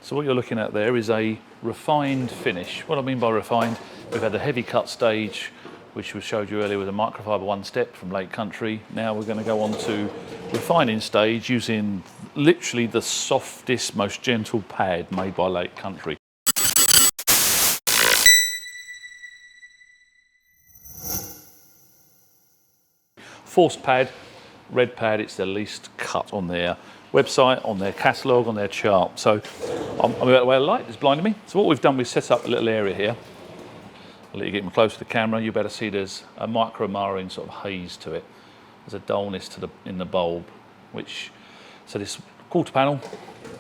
So what you're looking at there is a refined finish. What I mean by refined, we've had a heavy cut stage, which we showed you earlier with a microfiber one step from Lake Country. Now we're going to go on to refining stage using literally the softest, most gentle pad made by Lake Country. Forced pad, red pad, it's the least cut on their website, on their catalogue, on their chart. So I'm about the way of the light is blinding me. So what we've done, we've set up a little area here. I'll let you get close to the camera. You better see there's a micro-marine sort of haze to it. There's a dullness in the bulb, so this quarter panel,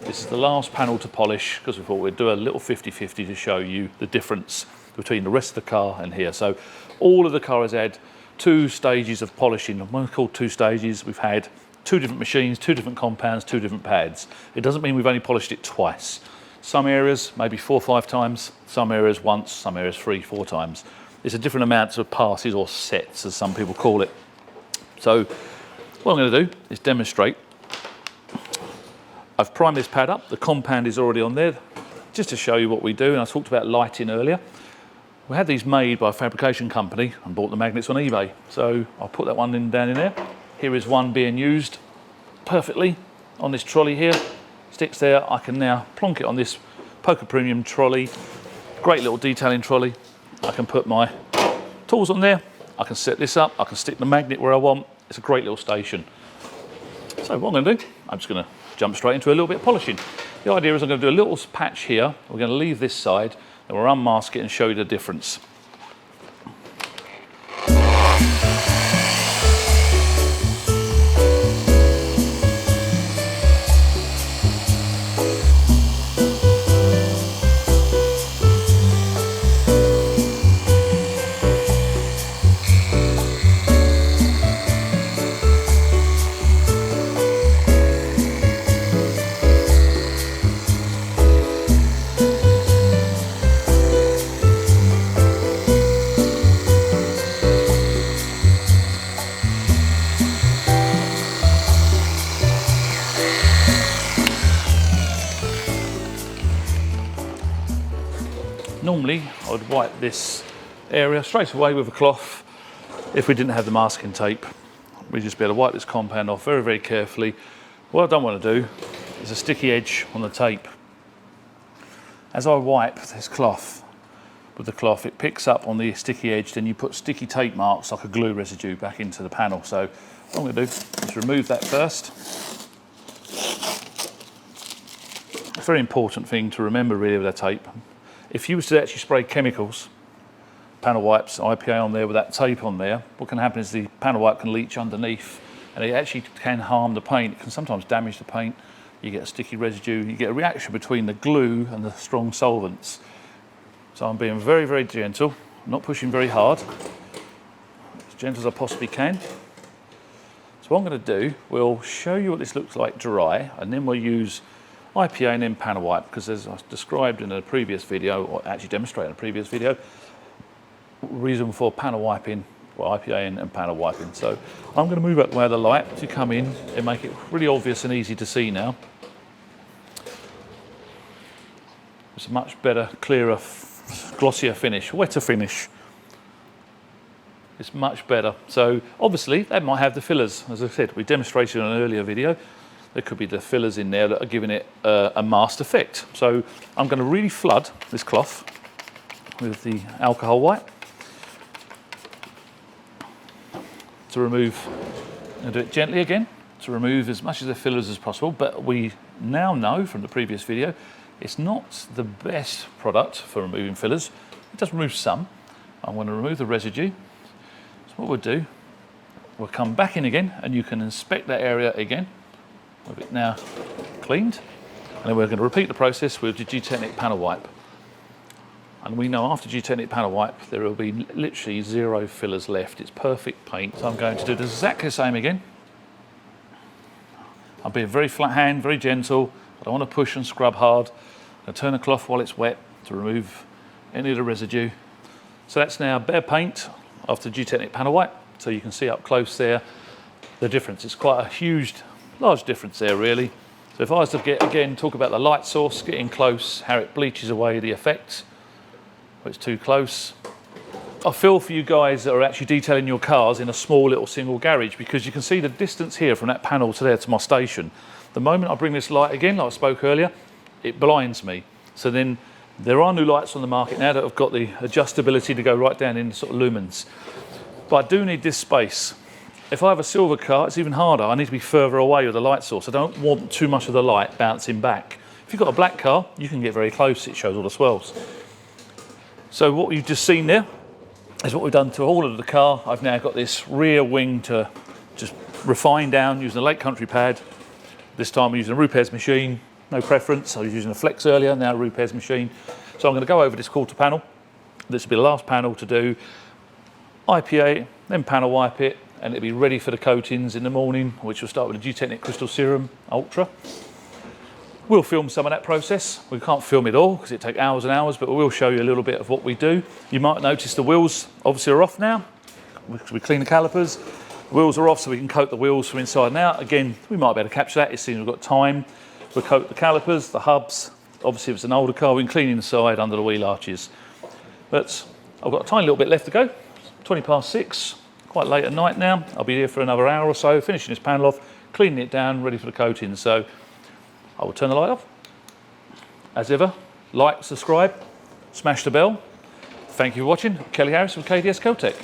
this is the last panel to polish because we thought we'd do a little 50-50 to show you the difference between the rest of the car and here. So all of the car has had 2 stages of polishing. When we call 2 stages, we've had 2 different machines, 2 different compounds, 2 different pads. It doesn't mean we've only polished it twice. Some areas maybe 4 or 5 times, some areas once, some areas 3 or 4 times. It's a different amounts of passes or sets, as some people call it. So what I'm going to do is demonstrate. I've primed this pad up. The compound is already on there, just to show you what we do. And I talked about lighting earlier. We had these made by a fabrication company and bought the magnets on eBay. So I'll put that one down in there. Here is one being used perfectly on this trolley here. Sticks there. I can now plonk it on this Poker Premium trolley. Great little detailing trolley. I can put my tools on there. I can set this up. I can stick the magnet where I want. It's a great little station. So what I'm going to do, I'm just going to jump straight into a little bit of polishing. The idea is I'm going to do a little patch here. We're going to leave this side and we'll unmask it and show you the difference. Normally, I would wipe this area straight away with a cloth if we didn't have the masking tape. We'd just be able to wipe this compound off very, very carefully. What I don't want to do is a sticky edge on the tape. As I wipe this cloth with the cloth, it picks up on the sticky edge, then you put sticky tape marks like a glue residue back into the panel. So what I'm going to do is remove that first. A very important thing to remember really with that tape. If you was to actually spray chemicals, panel wipes, IPA on there with that tape on there, what can happen is the panel wipe can leach underneath and it actually can harm the paint. It can sometimes damage the paint. You get a sticky residue, you get a reaction between the glue and the strong solvents. So I'm being very, very gentle. I'm not pushing very hard. As gentle as I possibly can. So what I'm going to do, we'll show you what this looks like dry, and then we'll use IPA and then panel wipe, because as I described in a previous video, or actually demonstrated in a previous video, reason for panel wiping, well, IPA and panel wiping. So I'm going to move up the way of the light to come in and make it really obvious and easy to see now. It's a much better, clearer, glossier finish, wetter finish. It's much better. So obviously that might have the fillers. As I said, we demonstrated in an earlier video. There could be the fillers in there that are giving it a masked effect. So I'm going to really flood this cloth with the alcohol wipe to remove, and do it gently again, to remove as much of the fillers as possible. But we now know from the previous video, it's not the best product for removing fillers. It does remove some. I'm going to remove the residue. So what we'll do, we'll come back in again and you can inspect that area again. With it now cleaned, and then we're going to repeat the process with the G-Technic panel wipe. And we know after G-Technic panel wipe there will be literally 0 fillers left. It's perfect paint. So I'm going to do exactly the same again. I'll be a very flat hand, very gentle. I don't want to push and scrub hard. I'm going to turn the cloth while it's wet to remove any of the residue. So that's now bare paint after G-Technic panel wipe. So you can see up close there the difference. It's quite a large difference there really. So if I was to talk about the light source, getting close, how it bleaches away the effect, when it's too close. I feel for you guys that are actually detailing your cars in a small little single garage, because you can see the distance here from that panel to there to my station. The moment I bring this light again, like I spoke earlier, it blinds me. So then there are new lights on the market now that have got the adjustability to go right down in sort of lumens. But I do need this space. If I have a silver car, it's even harder. I need to be further away with the light source. I don't want too much of the light bouncing back. If you've got a black car, you can get very close. It shows all the swells. So what you've just seen there is what we've done to all of the car. I've now got this rear wing to just refine down using a Lake Country pad. This time I'm using a repairs machine, no preference. I was using a Flex earlier, now a repairs machine. So I'm going to go over this quarter panel. This will be the last panel to do. IPA, then panel wipe it, and it'll be ready for the coatings in the morning, which will start with the G-Technic Crystal Serum Ultra. We'll film some of that process. We can't film it all because it takes hours and hours, but we will show you a little bit of what we do. You might notice the wheels obviously are off now. We clean the calipers. The wheels are off so we can coat the wheels from inside and out. Again, we might be able to capture that as soon as we've got time. We'll coat the calipers, the hubs. Obviously, if it's an older car, we can clean inside under the wheel arches. But I've got a tiny little bit left to go. 6:20, quite late at night now. I'll be here for another hour or so, finishing this panel off, cleaning it down, ready for the coating. So I will turn the light off. As ever, like, subscribe, smash the bell. Thank you for watching. Kelly Harris from KDS Coatech.